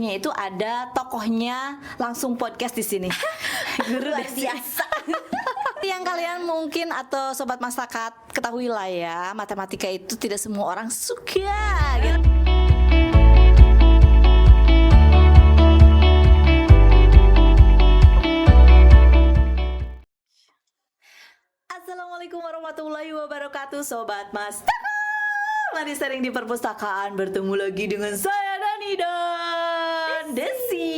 bukunya itu ada tokohnya langsung podcast di sini. Guru Luar Desi. biasa. Yang kalian mungkin atau sobat masyarakat ketahui lah ya, matematika itu tidak semua orang suka gitu. Assalamualaikum warahmatullahi wabarakatuh, sobat Mas. Mari sering di perpustakaan, bertemu lagi dengan saya Dani dan Desi.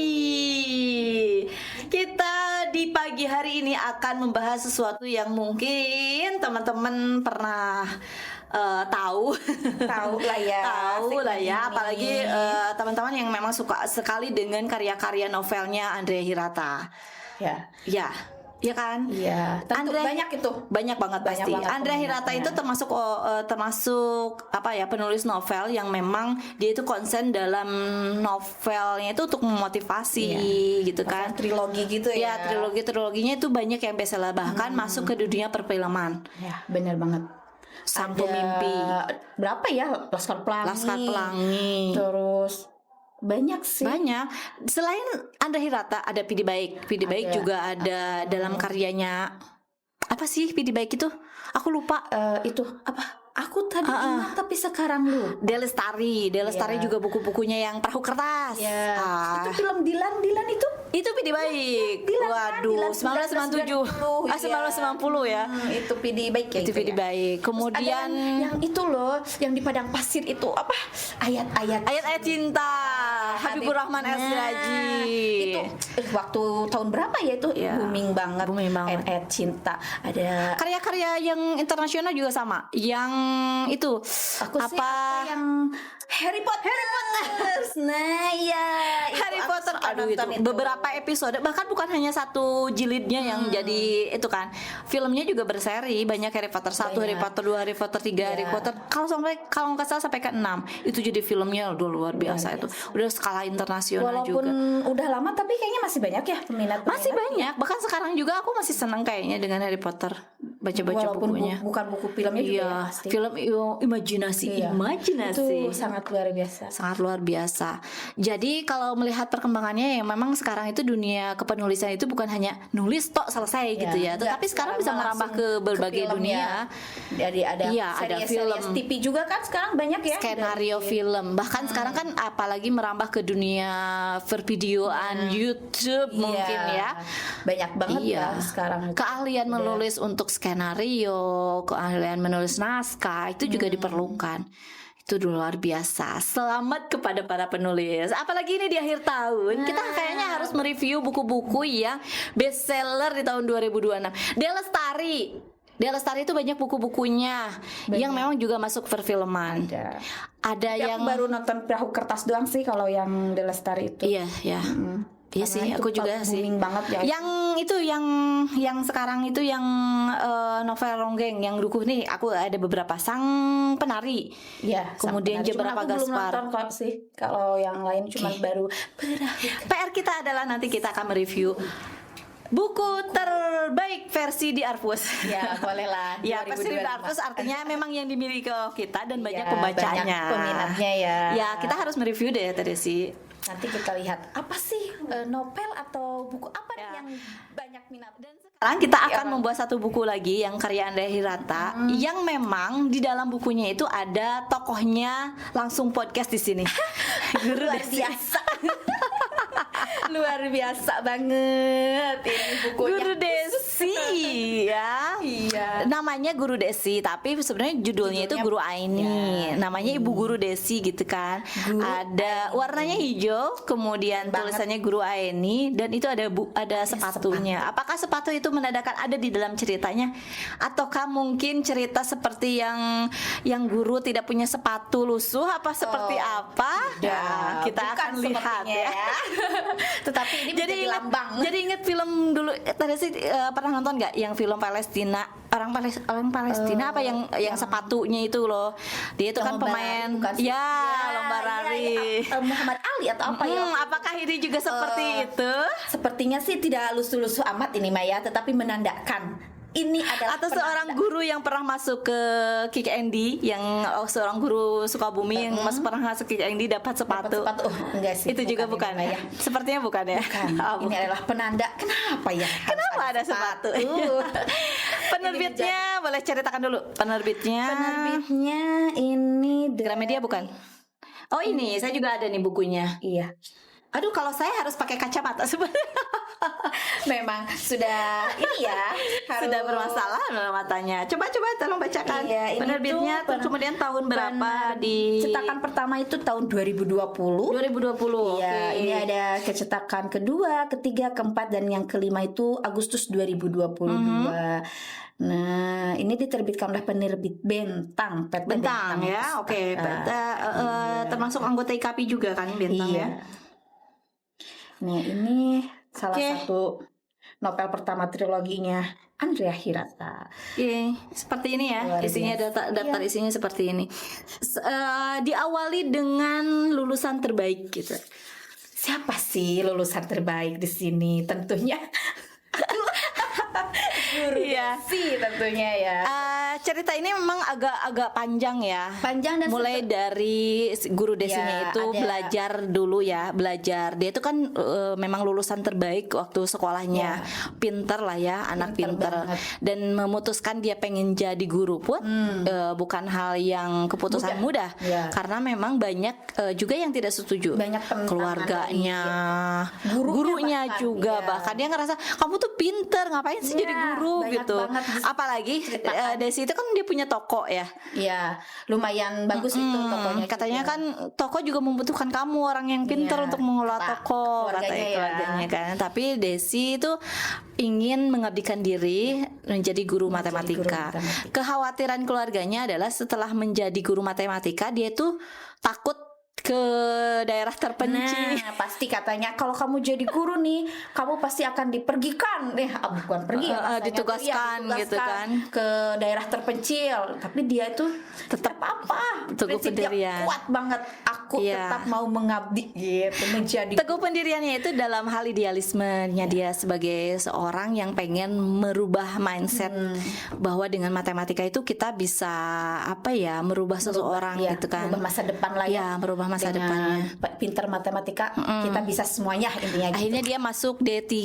Kita di pagi hari ini akan membahas sesuatu yang mungkin teman-teman pernah tahu lah ya. tahu lah ya, Ini. apalagi teman-teman yang memang suka sekali dengan karya-karya novelnya Andrea Hirata. Ya kan? Iya, tentu banyak itu. Banyak banget pasti. banget Andrea Hirata itu termasuk apa ya, penulis novel yang memang dia itu konsen dalam novelnya itu untuk memotivasi gitu kan. Trilogi gitu ya. Ya, triloginya itu banyak yang bestseller, bahkan masuk ke dunia perfilman. Ya, benar banget. Sang Ada Pemimpi, berapa ya? Laskar Pelangi. Terus banyak sih. Banyak. Selain Andrea Hirata ada Pidi Baik. Pidi Baik juga ada dalam karyanya. Apa sih Pidi Baik itu? Aku lupa. Itu apa? Aku tadi ingat tapi sekarang lu. Delestari juga buku-bukunya yang perahu kertas. Ya. Itu film Dilan itu? Itu Pidi Baik. Dilan, Waduh, 1997. 1990 ya. Itu Pidi Baik ya. Itu Pidi Baik. Kemudian yang itu loh, yang di padang pasir itu apa? Ayat-ayat cinta. Habibur Rahman Esraji. Itu waktu tahun berapa ya itu? Ya. Booming banget. Ayat-ayat cinta. Ada karya-karya yang internasional juga sama. Yang itu aku sih apa yang Harry Potter. Nah ya, Harry Potter. Aduh itu beberapa episode, bahkan bukan hanya satu jilidnya yang jadi itu kan. Filmnya juga berseri, banyak Harry Potter 1, Harry Potter 2, Harry Potter 3, Harry Potter kalau nggak salah sampai ke 6. Itu jadi filmnya udah luar biasa itu. Udah skala internasional juga. Walaupun udah lama tapi kayaknya masih banyak ya peminat. Masih banyak. Bahkan sekarang juga aku masih senang kayaknya dengan Harry Potter. Baca-baca bukunya. Bukan buku filmnya juga ya, pasti. Film imajinasi. Itu sangat luar biasa. Sangat luar biasa. Jadi kalau melihat perkembangannya, yang memang sekarang itu dunia kepenulisan itu bukan hanya nulis tok selesai gitu ya, tetapi sekarang bisa merambah ke berbagai dunia. Jadi ada film, TV juga kan sekarang banyak ya. Skenario film. Bahkan sekarang kan apalagi merambah ke dunia pervideoan YouTube mungkin ya. Banyak banget ya sekarang. Keahlian menulis untuk skenario, keahlian menulis naskah itu juga diperlukan. Itu luar biasa. Selamat kepada para penulis. Apalagi ini di akhir tahun, kita kayaknya harus mereview buku-buku yang bestseller di tahun 2026. Delestari itu banyak buku-bukunya yang memang juga masuk perfilman. Ada yang baru nonton Perahu Kertas doang sih kalau yang Delestari itu. Iya. Iya sih, aku juga sih. Banget ya. Yang itu yang sekarang itu yang novel Ronggeng yang Dukuh nih, aku ada beberapa. Sang Penari. Iya. Kemudian Jeberapa Gaspar. Belum nonton kok sih. Kalau yang lain cuma baru. PR kita adalah nanti kita akan mereview buku terbaik versi di Arpus. Ya, boleh lah. Ya, versi di Arpus artinya memang yang dimiliki kita dan banyak pembacanya. Banyak peminatnya ya. Ya, kita harus mereview deh tadi sih. Nanti kita lihat apa sih novel atau buku apa yang banyak minat. Dan sekarang kita akan membuat satu buku lagi yang karya Andrea Hirata yang memang di dalam bukunya itu ada tokohnya langsung podcast di sini. Guru Desi. Luar biasa banget ini bukunya. Guru Desi ya. Iya. Namanya Guru Desi, tapi sebenarnya judulnya itu Guru Aini. Namanya Ibu Guru Desi gitu kan. Ada warnanya hijau, kemudian tulisannya Guru Aini, dan itu ada sepatunya. Apakah sepatu itu menandakan ada di dalam ceritanya, ataukah mungkin cerita seperti yang guru tidak punya sepatu lusuh, apa seperti apa? Ya, kita akan lihat ya. Tetapi ini jadi lambang. Jadi inget film dulu tadi sih pernah nonton nggak yang film Palestina, orang Palestina apa yang sepatunya itu loh. Dia itu kan pemain lomba lari. Muhammad Ali atau apa ya? Apakah ini juga seperti itu? Sepertinya sih tidak lusuh-lusuh amat ini Maya, tetapi menandakan ini adalah Atau seorang guru yang pernah masuk ke Kick Andy, yang seorang guru Sukabumi yang pernah masuk Kick Andy dapat sepatu. sepatu. Oh, enggak sih. Itu juga bukan ya? Sepertinya bukan ya? Bukan. Oh, Ini adalah penanda. Kenapa ya? harus Kenapa ada sepatu? Penerbitnya boleh ceritakan dulu. Penerbitnya ini Gramedia bukan? Oh ini, saya juga ada nih bukunya. Iya. Aduh, kalau saya harus pakai kacamata sebenarnya. Memang sudah ini ya, Sudah bermasalah matanya. Coba tolong bacakan. Iya, ini penerbitnya tuh kemudian tahun berapa di cetakan pertama itu tahun 2020. 2020. Iya, Oke. ini ada kecetakan kedua, ketiga, keempat, dan yang kelima itu Agustus 2022. Nah, ini diterbitkan oleh penerbit Bentang, PT Bentang ya. Oke, termasuk anggota IKAPI juga kan Bentang Iya. ya. Nah, ini salah Oke. satu novel pertama triloginya Andrea Hirata. Oke, seperti ini ya. Luar Isinya biasa. daftar Iya. isinya seperti ini. Diawali dengan lulusan terbaik gitu. Siapa sih lulusan terbaik di sini? Tentunya guru Iya. sih tentunya ya. Cerita ini memang agak panjang ya. Panjang dan mulai dari guru desinya Ya, itu ada- belajar dulu ya, belajar. Dia itu kan memang lulusan terbaik waktu sekolahnya. Pinter lah ya, anak pinter. banget. Dan memutuskan dia pengen jadi guru pun bukan hal yang keputusan mudah. Ya. Karena memang banyak juga yang tidak setuju. Banyak penentangan Keluarganya, gurunya gurunya bahkan, juga ya. bahkan dia ngerasa kamu tuh pinter, ngapain sih Ya, jadi guru banyak gitu. banget Apalagi Desi itu kan dia punya toko ya. Iya, lumayan bagus itu tokonya. Katanya juga. kan toko juga membutuhkan kamu orang yang pinter Iya, untuk mengelola Pak, toko, keluarganya katanya ya. keluarganya kan. Tapi Desi itu ingin mengabdikan diri menjadi guru matematika. matematika. Kekhawatiran keluarganya adalah setelah menjadi guru matematika dia tuh takut ke daerah terpencil. Nah, pasti katanya kalau kamu jadi guru nih, kamu pasti akan dipergikan, bukan pergi ya, maksudnya tuh, ditugaskan gitu kan. ke daerah terpencil. Tapi dia itu tetap apa? Teguh Prinsipnya pendirian. kuat banget. Aku Iya. tetap mau mengabdi gitu, menjadi Teguh pendiriannya itu dalam hal idealismenya dia sebagai seorang yang pengen merubah mindset bahwa dengan matematika itu kita bisa merubah seseorang ya, gitu kan. merubah masa depan lah ya. Ya, merubah masa Dengan depannya. pinter matematika, kita bisa semuanya intinya gitu. Akhirnya dia masuk D3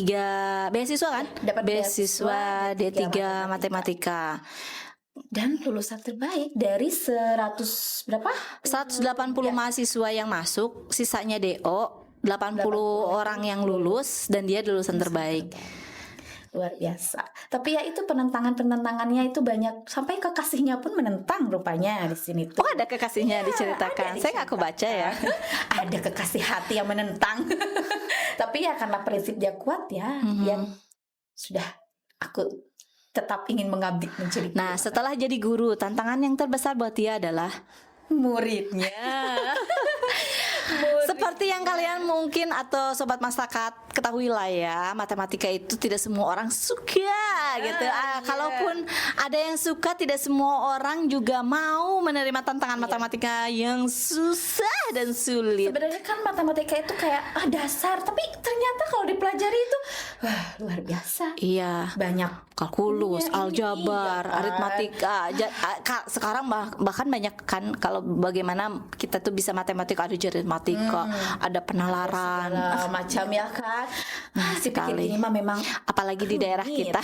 beasiswa kan? Dapat beasiswa beasiswa D3 matematika. Dan lulusan terbaik dari 100 berapa? 180 mahasiswa yang masuk, sisanya DO, 80 orang yang lulus dan dia lulusan terbaik. Luar biasa. Tapi ya itu penentangannya itu banyak, sampai kekasihnya pun menentang rupanya di sini tuh. Oh, ada kekasihnya diceritakan. ada Saya nggak kebaca ya. Ada kekasih hati yang menentang. Tapi ya karena prinsip dia kuat ya, dia sudah, aku tetap ingin mengabdi menjadi Nah, setelah jadi guru, tantangan yang terbesar buat dia adalah muridnya. seperti yang kalian mungkin atau sobat masyarakat ketahui lah ya, matematika itu tidak semua orang suka gitu. Kalaupun ada yang suka, tidak semua orang juga mau menerima tantangan matematika yang susah dan sulit. Sebenarnya kan matematika itu kayak dasar, tapi ternyata kalau dipelajari itu luar biasa. Iya. Banyak Kalkulus, Iya, ini aljabar, iya kan. aritmatika. Sekarang bahkan banyak kan kalau bagaimana kita tuh bisa matematika, ada aritmatika, ada penalaran. segala macam ya kan. Si pikir sekali. ini mah memang Apalagi di daerah rumit. kita.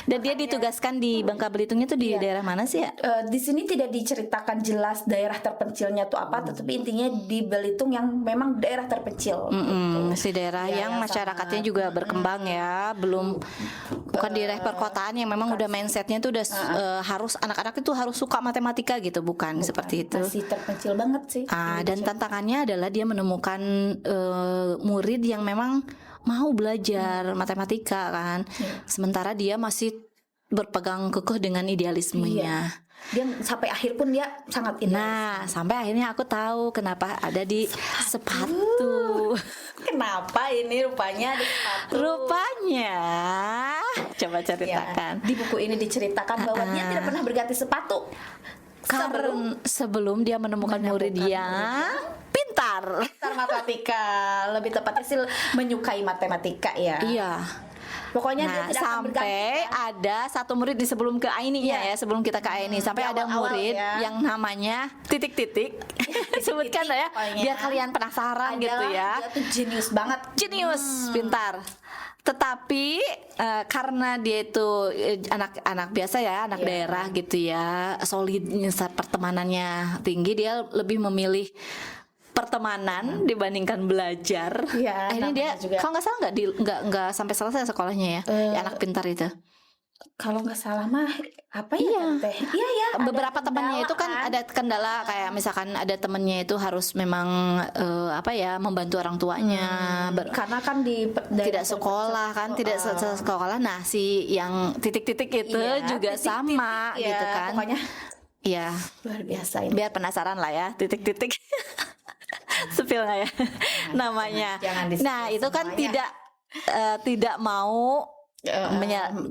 Dan dia ditugaskan di Bangka Belitungnya tuh di daerah mana sih ya? Di sini tidak diceritakan jelas daerah terpencilnya tuh apa, tetapi intinya di Belitung yang memang daerah terpencil. Si daerah Ya, yang yang masyarakatnya sangat, juga berkembang ya, belum bukan di daerah perkotaan yang memang udah mindsetnya tuh udah harus anak-anak itu harus suka matematika gitu, bukan seperti itu. Masih terpencil banget sih. Dan tantangannya adalah dia menemukan murid yang memang mau belajar matematika kan, sementara dia masih berpegang kekeh dengan idealismenya. Dia sampai akhir pun dia sangat indah. Nah, sampai akhirnya aku tahu kenapa ada di sepatu. Kenapa ini rupanya di sepatu? Rupanya, coba Ya, ceritakan. di buku ini diceritakan bahwa dia tidak pernah berganti sepatu Sebelum dia menemukan murid yang pintar. matematika, lebih tepatnya sih menyukai matematika ya. Iya. Pokoknya dia Nah, tidak akan berganti, sampai kan? ada satu murid di sebelum ke Aininya Iya. ya, sebelum kita ke Aini, sampai di ada awal-awal murid ya. yang namanya titik-titik. Sebutkan lah ya, pokoknya. biar kalian penasaran gitu ya. Dia tuh jenius banget. Jenius, pintar. Tetapi karena dia itu anak biasa ya, anak Iya. daerah gitu ya, solidnya pertemanannya tinggi, dia lebih memilih pertemanan dibandingkan belajar. Iya, Akhirnya dia namanya juga. kalau nggak salah nggak sampai selesai sekolahnya ya, ya anak pintar itu. Kalau nggak salah mah apa ya Iya. Teh? Iya ya. ada Beberapa temannya kendala, itu kan ada kendala, kayak misalkan ada temennya itu harus memang apa ya, membantu orang tuanya, karena kan tidak sekolah kan, tidak sekolah. Nah, si yang titik-titik itu Iya, juga titik-titik, sama ya, gitu kan. Pokoknya Iya, luar biasa ini. biar penasaran lah ya, titik-titik. Sepil nggak ya namanya. jangan disebut Nah, itu kan semuanya. tidak mau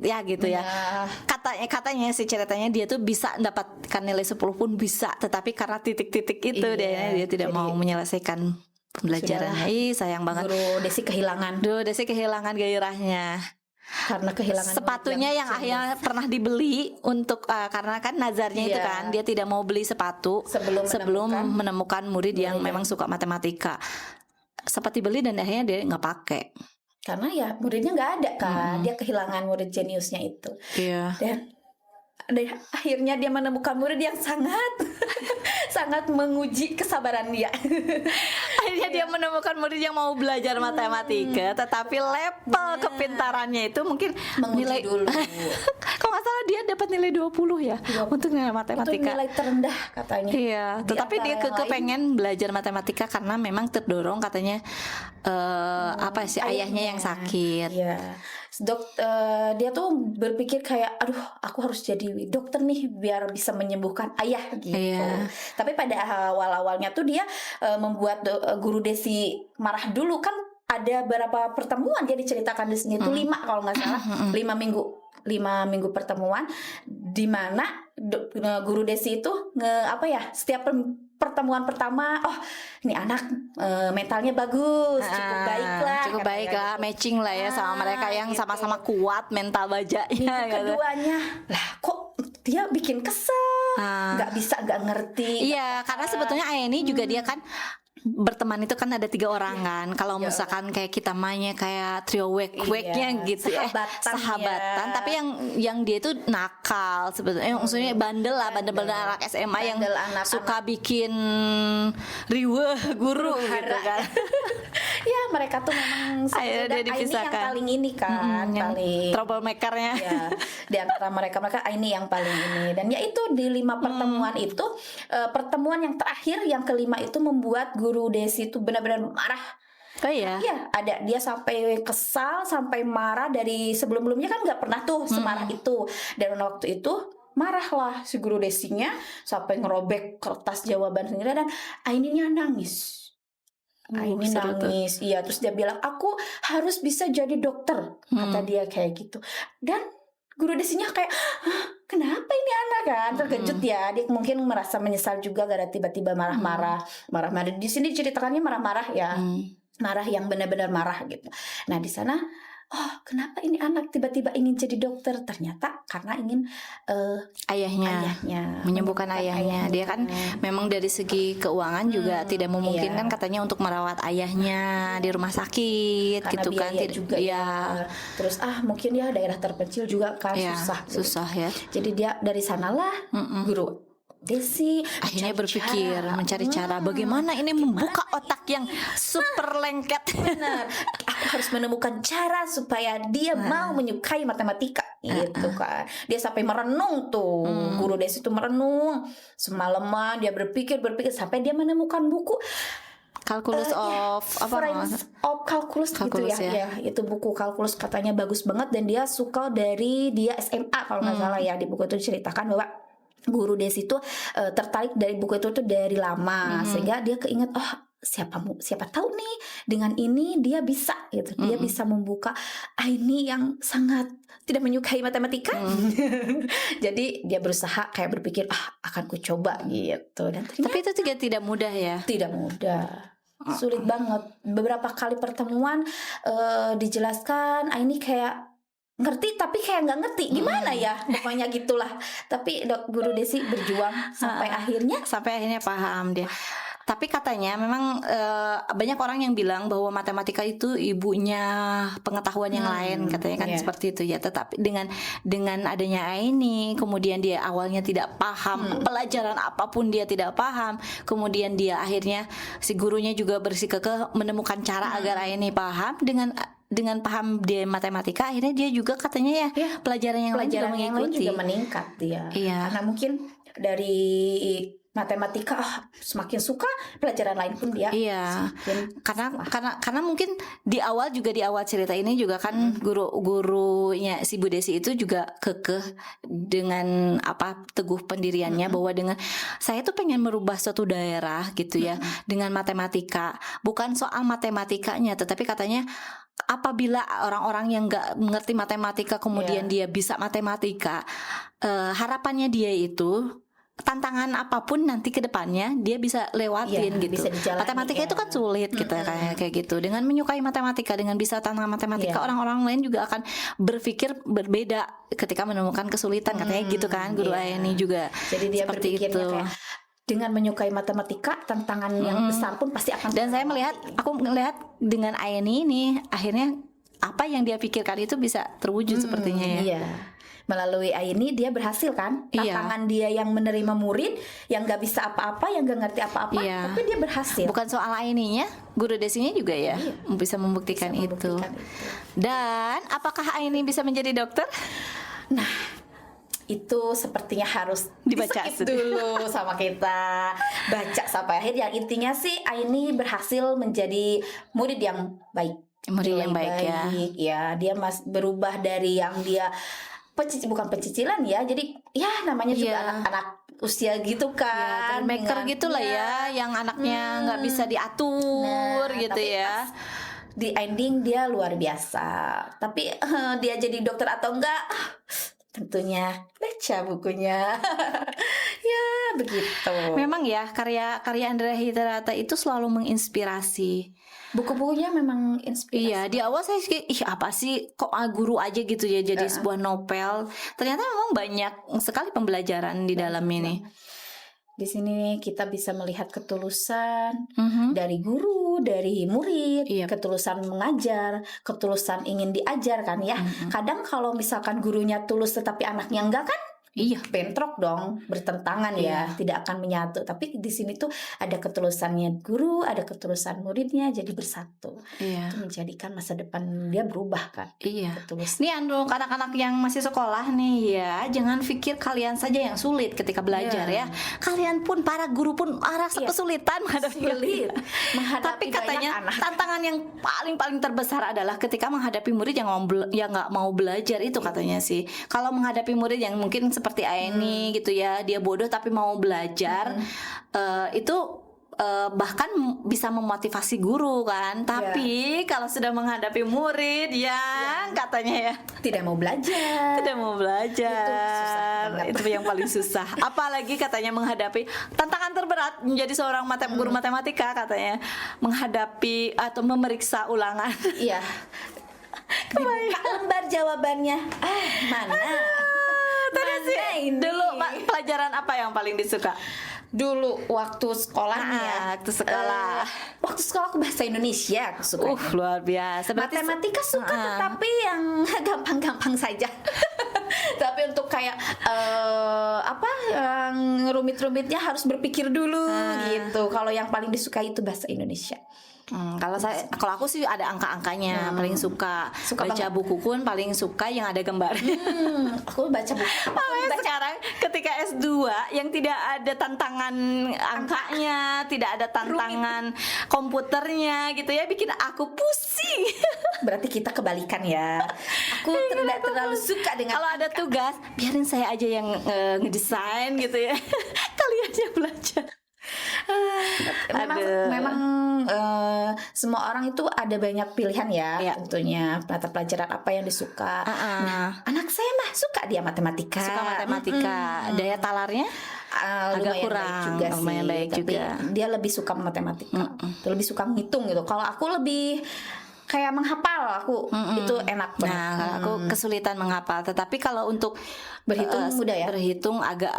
ya gitu ya. Ya, Katanya si ceritanya dia tuh bisa mendapatkan nilai 10 pun bisa, tetapi karena titik-titik itu Iya, dia tidak jadi mau menyelesaikan pembelajarannya. Ih, sayang banget. Guru Desi kehilangan Duh, Desi kehilangan gairahnya. karena kehilangan Sepatunya yang akhirnya pernah dibeli untuk karena kan nazarnya itu Iya. kan, dia tidak mau beli sepatu sebelum menemukan murid yang murid memang suka matematika. Sempat dibeli dan akhirnya dia nggak pakai. karena ya muridnya nggak ada kan, dia kehilangan murid jeniusnya itu. Iya. Dan akhirnya dia menemukan murid yang sangat sangat menguji kesabaran dia. Akhirnya dia menemukan murid yang mau belajar matematika, tetapi level kepintarannya itu mungkin Menguji nilai dulu. Kalau nggak salah dia dapat nilai 20 ya untuk nilai Itu matematika. nilai terendah katanya. Iya, Di tetapi antara dia yang lain. pengen belajar matematika karena memang terdorong katanya apa sih, ayahnya yang sakit. Iya. Dia tuh berpikir kayak, aduh, aku harus jadi dokter nih biar bisa menyembuhkan ayah gitu. Iya. Tapi pada awal-awalnya tuh dia membuat guru Desi marah dulu kan. Ada beberapa pertemuan dia diceritakan di sini tuh 5 kalau nggak salah, 5 minggu pertemuan di mana guru Desi itu setiap pertemuan pertama, oh ini anak mentalnya bagus, cukup baik lah, Cukup katanya baik lah, gitu. matching lah ya sama mereka yang gitu. sama-sama kuat mental bajanya Minggu gitu. keduanya lah kok dia bikin kesel, nggak ngerti. Iya, karena sebetulnya Aini juga dia kan berteman itu kan ada 3 orang kan. Kalau misalkan kayak kita mainnya kayak trio wek-weknya Iya, gitu ya, sahabatan. Tapi yang dia itu nakal sebetulnya. Maksudnya bandel lah, bandel-bandel anak SMA yang Bandel anak-anak. suka bikin riweh guru gitu kan. Ya mereka tuh memang Akhirnya dia dan Aini yang dipisahkan. paling ini kan, yang paling troublemakernya. ya di antara mereka Aini yang paling ini. Dan ya itu di 5 pertemuan itu pertemuan yang terakhir yang kelima itu membuat guru Desi itu benar-benar marah. Oh iya. Iya, ada dia sampai kesal, sampai marah dari sebelum-sebelumnya kan nggak pernah tuh semarah itu. Dan waktu itu marahlah si guru Desinya sampai ngerobek kertas jawaban sendiri dan Aininya nangis. Aini seru tuh. nangis, iya terus dia bilang aku harus bisa jadi dokter, kata dia kayak gitu. Dan guru Desinya kayak, "Hah, kenapa ini anak kan?" Terkejut ya, dia mungkin merasa menyesal juga karena tiba-tiba marah-marah. Di sini ceritakannya marah-marah ya, marah yang benar-benar marah gitu. Nah di sana, oh kenapa ini anak tiba-tiba ingin jadi dokter? Ternyata karena ingin Ayahnya menyembuhkan ayahnya. Dia kan memang dari segi keuangan juga tidak memungkinkan katanya untuk merawat ayahnya di rumah sakit karena gitu kan. biaya juga ya. Terus mungkin ya daerah terpencil juga kan Ya, susah ya. Jadi dia dari sanalah guru Desi akhirnya berpikir mencari cara bagaimana ini membuka otak yang super lengket. benar. Aku harus menemukan cara supaya dia mau menyukai matematika gitu kan. Dia sampai merenung tuh. Guru Desi itu merenung semalaman, dia berpikir sampai dia menemukan buku Calculus of Friends of Calculus gitu Calculus, ya. Ya, itu buku kalkulus katanya bagus banget dan dia suka dari dia SMA kalau nggak salah ya. Di buku itu diceritakan bahwa guru Desi itu tertarik dari buku itu tuh dari lama sehingga dia keinget, oh siapa tahu nih dengan ini dia bisa gitu. Dia bisa membuka Aini yang sangat tidak menyukai matematika. Jadi dia berusaha kayak berpikir akan ku coba gitu. Dan Tapi itu juga tidak mudah ya. tidak mudah. Sulit banget. Beberapa kali pertemuan dijelaskan Aini kayak ngerti tapi kayak nggak ngerti gimana ya, pokoknya gitulah. Tapi guru Desi berjuang sampai akhirnya paham dia. Tapi katanya memang banyak orang yang bilang bahwa matematika itu ibunya pengetahuan yang lain, katanya kan seperti itu ya. Tetapi dengan adanya ini, kemudian dia awalnya tidak paham pelajaran apapun, dia tidak paham, kemudian dia akhirnya si gurunya juga bersikukuh menemukan cara agar ini paham. Dengan paham dia matematika, akhirnya dia juga katanya pelajaran yang lain juga meningkat dia. Karena mungkin dari matematika semakin suka, pelajaran lain pun dia karena mungkin di awal cerita ini juga kan gurunya si Bu Desi itu juga kekeh dengan teguh pendiriannya bahwa dengan saya tuh pengen merubah suatu daerah gitu ya dengan matematika, bukan soal matematikanya, tetapi katanya apabila orang-orang yang nggak mengerti matematika kemudian dia bisa matematika, harapannya dia itu tantangan apapun nanti ke depannya dia bisa lewatin gitu. Bisa dijalani, matematika itu kan sulit gitu kayak gitu. Dengan menyukai matematika, dengan bisa tantangan matematika, orang-orang lain juga akan berpikir berbeda ketika menemukan kesulitan, katanya gitu kan Guru Aini juga. Jadi dia seperti berpikirnya itu. Kayak dengan menyukai matematika, tantangan yang besar pun pasti akan. Dan aku melihat dengan Aini ini akhirnya apa yang dia pikirkan itu bisa terwujud sepertinya ya. Iya. Melalui Aini dia berhasil kan, tantangan dia yang menerima murid yang nggak bisa apa-apa, yang nggak ngerti apa-apa, tapi dia berhasil. Bukan soal Aininya, Guru Desinya juga ya bisa membuktikan itu. Dan apakah Aini bisa menjadi dokter? Nah, itu sepertinya harus dibaca dulu sama kita, baca sampai akhir. Yang intinya sih Aini berhasil menjadi murid yang baik. Murid yang baik ya. Dia berubah dari yang dia bukan pencicilan ya, jadi ya namanya juga anak-anak usia gitu kan, maker gitulah ya, yang anaknya nggak bisa diatur gitu ya. Di ending dia luar biasa. Tapi dia jadi dokter atau enggak, tentunya baca bukunya. Ya begitu. Memang ya karya Andrea Hirata itu selalu menginspirasi. Buku-bukunya memang inspirasi. Iya, di awal saya apa sih kok guru aja gitu ya jadi sebuah novel. Ternyata memang banyak sekali pembelajaran di dalam ini. Di sini kita bisa melihat ketulusan dari guru, dari murid, ketulusan mengajar, ketulusan ingin diajar kan ya. Kadang kalau misalkan gurunya tulus tetapi anaknya enggak kan, bentrok dong, bertentangan ya, tidak akan menyatu. Tapi di sini tuh ada ketulusannya guru, ada ketulusan muridnya, jadi bersatu. Itu menjadikan masa depan dia berubah kan. Ketulusan. Nih untuk anak-anak yang masih sekolah nih ya, jangan pikir kalian saja yang sulit ketika belajar ya. Kalian pun para guru pun merasa kesulitan menghadapi tapi katanya tantangan yang paling terbesar adalah ketika menghadapi murid yang nggak mau belajar itu katanya sih. Kalau menghadapi murid yang mungkin seperti Aini gitu ya, dia bodoh tapi mau belajar, itu bahkan bisa memotivasi guru kan. Tapi kalau sudah menghadapi murid yang katanya ya tidak mau belajar, itu yang paling susah. Apalagi katanya menghadapi tantangan terberat menjadi seorang guru matematika, katanya menghadapi atau memeriksa ulangan. Dibuka lembar jawabannya, mana? Dulu pelajaran apa yang paling disuka? Dulu waktu sekolahnya, waktu sekolah aku bahasa Indonesia aku suka. Luar biasa. Matematika suka tetapi yang gampang-gampang saja. Tapi untuk kayak yang rumit-rumitnya harus berpikir dulu gitu. Kalau yang paling disukai itu bahasa Indonesia. Kalau aku sih ada angka-angkanya, paling suka baca banget. Buku pun paling suka yang ada gambar. Aku baca buku. Sekarang ketika S2 yang tidak ada tantangan angkanya, tidak ada tantangan komputernya gitu ya, bikin aku pusing. Berarti kita kebalikan ya. Aku tidak terlalu suka dengan kalau ada tugas, biarin saya aja yang ngedesain gitu ya. Kalian aja belajar. Memang semua orang itu ada banyak pilihan ya, tentunya mata pelajaran apa yang disuka. Nah, anak saya mah suka dia matematika. Daya talarnya agak kurang, lumayan baik juga. Dia lebih suka matematika, lebih suka ngitung gitu. Kalau aku lebih kayak menghafal aku itu enak banget. Nah, kalau aku kesulitan menghafal. Tetapi kalau untuk Berhitung mudah ya? Berhitung agak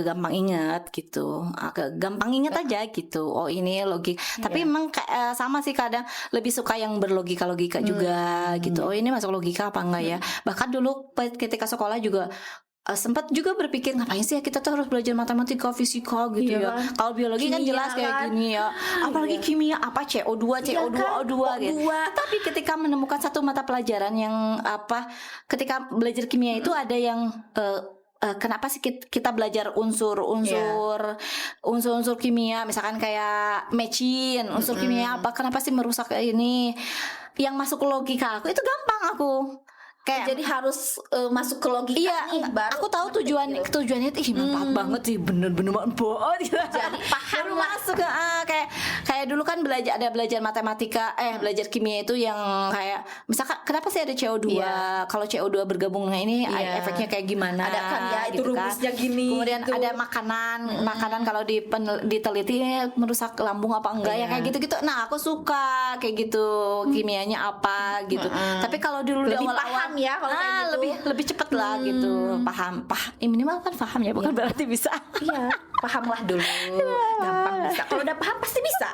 gampang ingat gitu. Agak gampang ingat aja gitu. Oh, ini logik. Tapi memang sama sih, kadang lebih suka yang berlogika-logika juga gitu. Oh, ini masuk logika apa enggak ya? Bahkan dulu ketika sekolah juga sempat juga berpikir ngapain sih ya kita tuh harus belajar matematika, fisika gitu Iya ya. kan? Kalau biologi kan Kimia jelas kayak kan? gini ya. Apalagi kimia apa CO2, CO2, kan? O2 gitu. O2. Tapi ketika menemukan satu mata pelajaran yang ketika belajar kimia itu ada yang kenapa sih kita belajar unsur-unsur kimia, misalkan kayak mecin, unsur kimia apa, kenapa sih merusak ini? Yang masuk ke logika aku itu gampang aku. Kayak Jadi harus masuk ke logika nih, baru aku tahu ngerti gitu. tujuannya itu manfaat banget sih, bener-bener manfaat gitu. Jadi paham Baru lah. masuk kayak dulu kan belajar matematika, belajar kimia itu yang kayak misalkan kenapa sih ada CO2? Iya. Kalau CO2 bergabung dengan ini Iya. efeknya kayak gimana? Ada kan ya, itu gitu rumusnya gini, Kemudian gitu. ada makanan kalau diteliti merusak lambung apa enggak ya, Iya. kayak gitu-gitu. Nah, aku suka kayak gitu, kimianya apa gitu. Tapi kalau dulu di Lebih awal-awal paham ya kalau kayak gitu. lebih cepet lah gitu, paham minimal kan paham ya, bukan berarti bisa. Iya, pahamlah dulu. Gampang bisa. Kalau udah paham pasti bisa.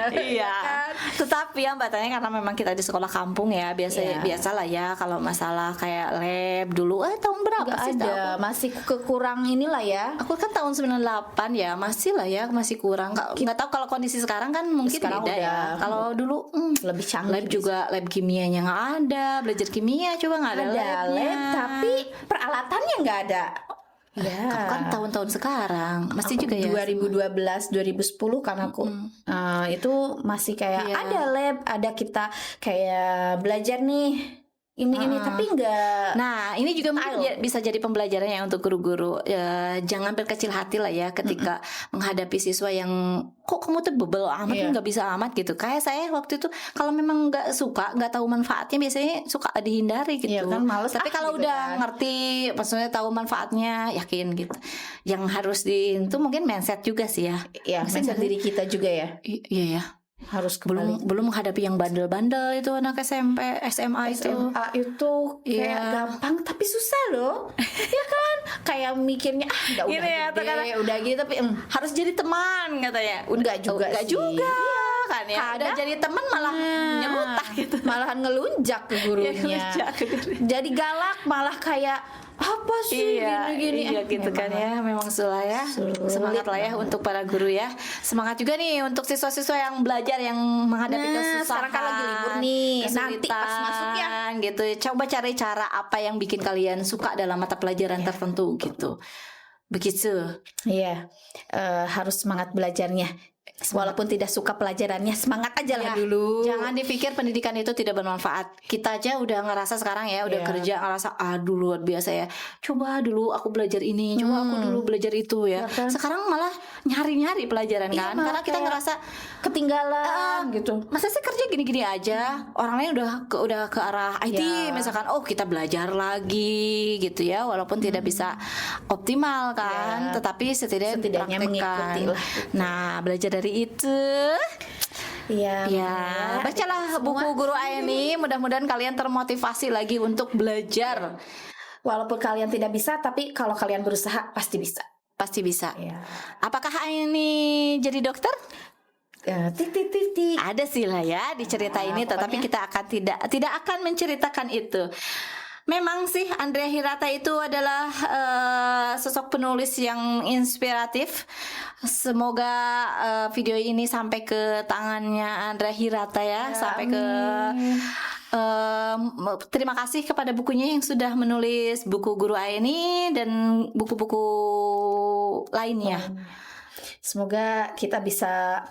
Iya. kan? Tetapi ya Mbak Tanya, karena memang kita di sekolah kampung ya, Iya. biasalah ya kalau masalah kayak lab dulu tahun berapa Nggak sih? ada, masih kekurang inilah ya. Aku kan tahun 98 ya, masih lah ya, masih kurang. Nggak tahu kalau kondisi sekarang kan mungkin Sekarang beda ya. udah Kalau dulu lebih canggih. lab juga, lab kimianya nggak ada, belajar kimia coba nggak ada, Ada labnya. lab tapi peralatannya nggak ada. Ya. Aku kan tahun-tahun sekarang masih juga ya. 2012 2010 karena aku itu masih kayak Iya. ada lab, ada kita kayak belajar nih ini tapi enggak. Nah, ini juga mungkin bisa jadi pembelajaran ya untuk guru-guru. Jangan berkecil hati lah ya ketika menghadapi siswa yang kok kamu tuh bebel amat, Iya. nggak bisa amat gitu. Kayak saya waktu itu kalau memang nggak suka, nggak tahu manfaatnya, biasanya suka dihindari gitu. Iya kan, males Tapi kalau gitu udah kan. ngerti, maksudnya tahu manfaatnya, yakin gitu. Yang harus itu mungkin mindset juga sih ya. Ya, mindset diri kita juga ya. Iya ya. Harus kembali. Belum menghadapi yang bandel-bandel itu anak SMP, SMA itu. SMA itu kayak Iya. gampang tapi susah loh. Ya kan? Kayak mikirnya udah Gini ya, gede, terkadang udah gitu tapi harus jadi teman katanya. Enggak juga Enggak sih. juga kan ya. Udah Kadang- jadi teman malah nyerutah gitu. malahan ngelunjak ke gurunya. Iya, ngelunjak ke gurunya. Jadi galak malah kayak apa sih gini-gini. Iya gitu kan ya. Memang sulah ya. Semangat lah ya untuk para guru ya. Semangat juga nih untuk siswa-siswa yang belajar, yang menghadapi Nah, kesusahan. sekarang kan lagi libur nih. Nanti pas kesulitan, masuk ya. gitu. Coba cari cara apa yang bikin kalian suka dalam mata pelajaran tertentu gitu. Begitu. Iya, harus semangat belajarnya. Walaupun tidak suka pelajarannya, semangat aja lah Ya, dulu. Jangan dipikir pendidikan itu tidak bermanfaat. Kita aja udah ngerasa sekarang ya, udah Iya. kerja ngerasa aduh luar biasa ya. Coba dulu aku belajar ini, coba aku dulu belajar itu ya. Ya kan? Sekarang malah nyari-nyari pelajaran Iya, kan. malah Karena kita kayak ngerasa ketinggalan gitu. masa sih kerja gini-gini aja. Orang lain udah ke arah IT, Ya. misalkan kita belajar lagi gitu ya, walaupun tidak bisa optimal kan, Ya. tetapi Setidaknya mengikuti praktekkan. lah. Nah, belajar dari itu. Iya. Ya, makanya bacalah buku Guru Aini. Mudah-mudahan kalian termotivasi lagi untuk belajar. Walaupun kalian tidak bisa, tapi kalau kalian berusaha pasti bisa. Pasti bisa. Iya. Apakah Aini jadi dokter? Titik. Ada sih lah ya di cerita ini, tetapi kita akan tidak akan menceritakan itu. Memang sih Andrea Hirata itu adalah sosok penulis yang inspiratif. Semoga video ini sampai ke tangannya Andrea Hirata ya, sampai ke terima kasih kepada bukunya yang sudah menulis buku Guru Aini dan buku-buku lainnya. Semoga kita bisa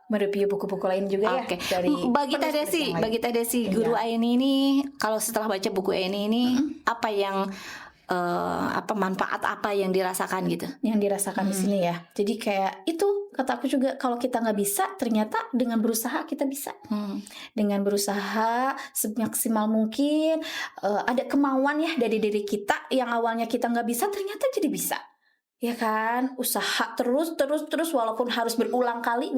mereview buku-buku lain juga Oke. ya dari Bagi Teh penulis-penulis Desi, yang lain. bagi Teh Desi, Guru Aini ini kalau setelah baca buku Aini ini apa yang manfaat apa yang dirasakan gitu? Yang dirasakan di sini ya. Jadi kayak itu kata aku juga, kalau kita nggak bisa, ternyata dengan berusaha kita bisa. Dengan berusaha semaksimal mungkin, ada kemauan ya dari diri kita yang awalnya kita nggak bisa, ternyata jadi bisa. ya kan, usaha terus walaupun harus berulang kali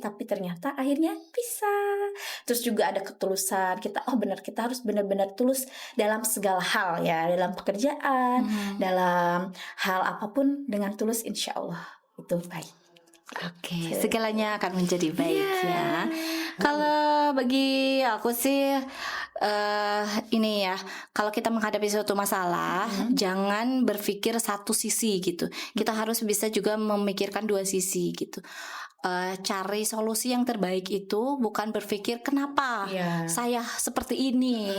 tapi ternyata akhirnya bisa. Terus juga ada ketulusan kita, oh benar, kita harus benar-benar tulus dalam segala hal ya, dalam pekerjaan, dalam hal apapun dengan tulus, insya Allah itu baik. Oke, segalanya akan menjadi baik ya. Kalau bagi aku sih ini ya, kalau kita menghadapi suatu masalah, jangan berpikir satu sisi gitu. Kita harus bisa juga memikirkan dua sisi gitu. Cari solusi yang terbaik itu bukan berpikir kenapa saya seperti ini.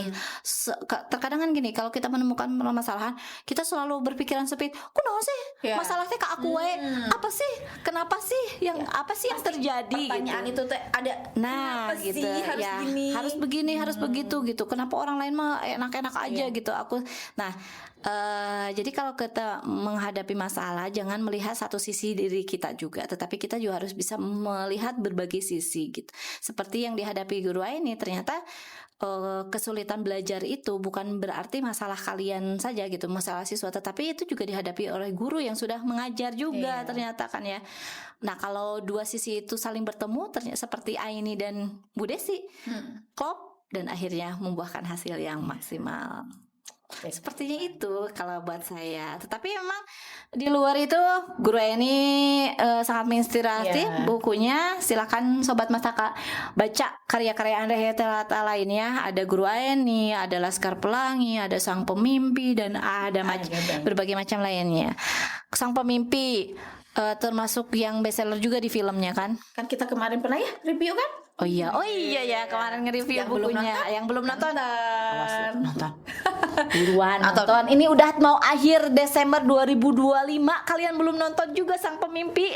Terkadang kan gini, kalau kita menemukan permasalahan, kita selalu berpikiran sempit. Kunaon sih masalahnya ke aku we? Apa sih? Kenapa sih? Yang apa sih yang terjadi? Pertanyaan gitu. itu ada. Nah, kenapa gitu sih harus ya. gini? Harus begini, harus begitu gitu. Kenapa orang lain mah enak-enak aja gitu. Jadi kalau kita menghadapi masalah, jangan melihat satu sisi diri kita juga, tetapi kita juga harus bisa melihat berbagai sisi gitu. Seperti yang dihadapi guru ini, ternyata kesulitan belajar itu bukan berarti masalah kalian saja gitu, masalah siswa, tetapi itu juga dihadapi oleh guru yang sudah mengajar juga ternyata kan ya. Nah, kalau dua sisi itu saling bertemu, ternyata seperti Aini dan Bu Desi, klop dan akhirnya membuahkan hasil yang maksimal. Sepertinya itu kalau buat saya. Tetapi memang di luar itu guru ini sangat menginspirasi. Bukunya silakan Sobat Mastaka baca karya-karya Andre Helata lainnya. Ada Guru Aini, ada Laskar Pelangi, ada Sang Pemimpi, dan ada berbagai macam lainnya. Sang Pemimpi termasuk yang bestseller juga di filmnya kan? Kan kita kemarin pernah ya review kan? Oh iya ya, kemarin nge-review bukunya. Yang belum nonton, nonton. Buruan nonton. Ini udah mau akhir Desember 2025, kalian belum nonton juga Sang Pemimpi.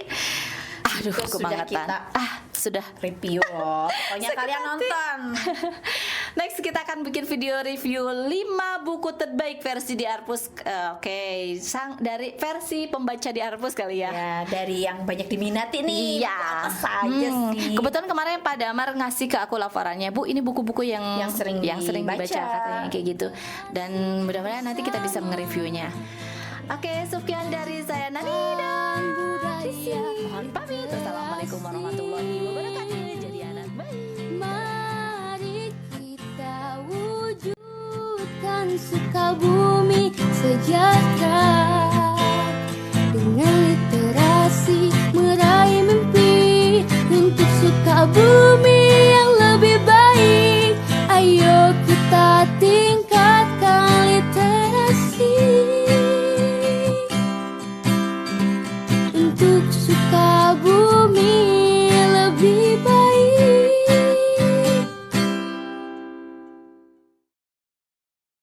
Aduh, kebangetan. Sudah Review loh. Pokoknya kalian nonton. Next kita akan bikin video review 5 buku terbaik versi di Arpus. Dari versi pembaca di Arpus kali ya. Ya, dari yang banyak diminati nih. Iya. Apa saja sih? Kebetulan kemarin Pak Damar ngasih ke aku laporannya, Bu, ini buku-buku yang sering dibaca katanya kayak gitu. Dan mudah-mudahan nanti kita bisa nge-reviewnya. Oke, sekian dari saya Nani dan Budaya. Mohon pamit. Assalamualaikum warahmatullahi wabarakatuh. Jadi anak baik. Mari kita wujudkan Sukabumi sejahtera.